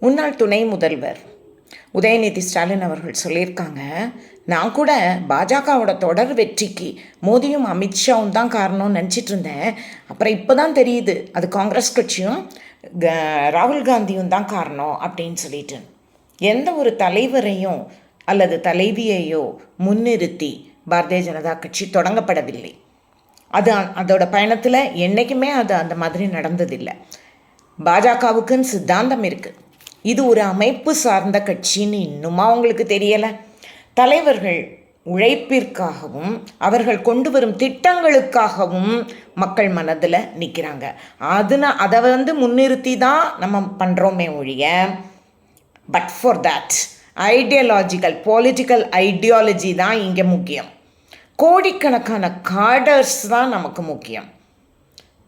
முன்னாள் துணை முதல்வர் உதயநிதி ஸ்டாலின் அவர்கள் சொல்லியிருக்காங்க, நான் கூட பாஜகவோட தொடர் வெற்றிக்கு மோடியும் அமித்ஷாவும் தான் காரணம்னு நினச்சிட்டு இருந்தேன். அப்புறம் இப்போ தான் தெரியுது அது காங்கிரஸ் கட்சியும் ராகுல் காந்தியும் தான் காரணம் அப்படின்னு சொல்லிட்டு. எந்த ஒரு தலைவரையும் அல்லது தலைவியையோ முன்னிறுத்தி பாரதிய ஜனதா கட்சி தொடங்கப்படவில்லை. அதோட பயணத்தில் என்றைக்குமே அது அந்த மாதிரி நடந்ததில்லை. பாஜகவுக்குன்னு சித்தாந்தம் இருக்குது. இது ஒரு அமைப்பு சார்ந்த கட்சின்னு இன்னுமா உங்களுக்கு தெரியலை? தலைவர்கள் உழைப்பிற்காகவும் அவர்கள் கொண்டு வரும் திட்டங்களுக்காகவும் மக்கள் மனதில் நிற்கிறாங்க. அதை முன்னிறுத்தி தான் நம்ம பண்ணுறோமே ஒழிய, but for that political ideology தான் இங்கே முக்கியம். கோடிக்கணக்கான காடர்ஸ் தான் நமக்கு முக்கியம்.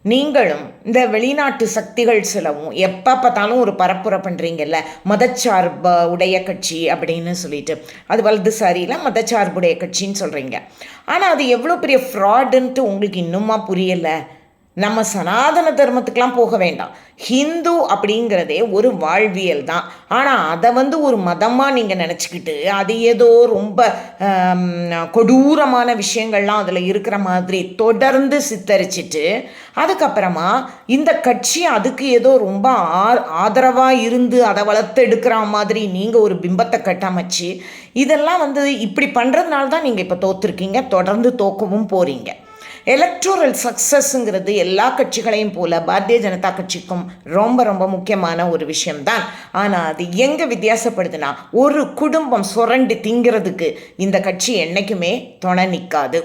நீங்களும் இந்த வெளிநாட்டு சக்திகள் சிலவும் எப்போ பார்த்தாலும் ஒரு பரப்புரை பண்ணுறீங்கல்ல, மதச்சார்பு உடைய கட்சி அப்படின்னு சொல்லிட்டு. அது வலதுசாரியில் மதச்சார்புடைய கட்சின்னு சொல்கிறீங்க. ஆனால் அது எவ்வளோ பெரிய ஃப்ராடுன்ட்டு உங்களுக்கு இன்னுமா புரியலை? நம்ம சனாதன தர்மத்துக்கெலாம் போக வேண்டாம். ஹிந்து அப்படிங்கிறதே ஒரு வாழ்வியல் தான். ஆனால் அதை ஒரு மதமாக நீங்கள் நினச்சிக்கிட்டு அது ஏதோ ரொம்ப கொடூரமான விஷயங்கள்லாம் அதில் இருக்கிற மாதிரி தொடர்ந்து சித்தரிச்சிட்டு, அதுக்கப்புறமா இந்த கட்சி அதுக்கு ஏதோ ரொம்ப ஆதரவாக இருந்து அதை வளர்த்து எடுக்கிற மாதிரி நீங்கள் ஒரு பிம்பத்தை கட்டமைச்சு இதெல்லாம் இப்படி பண்ணுறதுனால தான் நீங்கள் இப்போ தோற்றுருக்கீங்க, தொடர்ந்து தோக்கவும் போகிறீங்க. எலக்ட்ரல் சக்ஸஸ்ங்கிறது எல்லா கட்சிகளையும் போல் பாரதிய ஜனதா கட்சிக்கும் ரொம்ப ரொம்ப முக்கியமான ஒரு விஷயம்தான். ஆனால் அது எங்கே வித்தியாசப்படுதுன்னா, ஒரு குடும்பம் சுரண்டி திங்கிறதுக்கு இந்த கட்சி என்றைக்குமே துணை நிற்காது.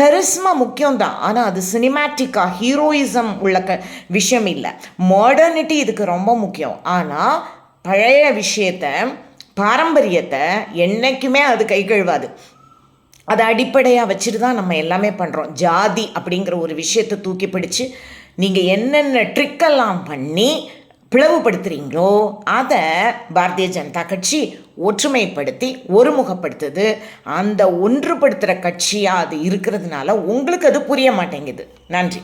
கரிஸ்மா முக்கியம்தான், ஆனால் அது சினிமேட்டிக்காக ஹீரோயிசம் உள்ள விஷயம் இல்லை. மாடர்னிட்டி இதுக்கு ரொம்ப முக்கியம். ஆனால் பழைய விஷயத்தை, பாரம்பரியத்தை என்றைக்குமே அது கை கழுவாது. அதை அடிப்படையாக வச்சுட்டு தான் நம்ம எல்லாமே பண்ணுறோம். ஜாதி அப்படிங்கிற ஒரு விஷயத்தை தூக்கி பிடிச்சி நீங்கள் என்னென்ன ட்ரிக்கெல்லாம் பண்ணி பிளவுபடுத்துகிறீங்களோ அதை பாரதிய ஜனதா கட்சி ஒற்றுமைப்படுத்தி ஒருமுகப்படுத்துது. அந்த ஒன்றுபடுத்துகிற கட்சியாக அது இருக்கிறதுனால உங்களுக்கு அது புரிய மாட்டேங்குது. நன்றி.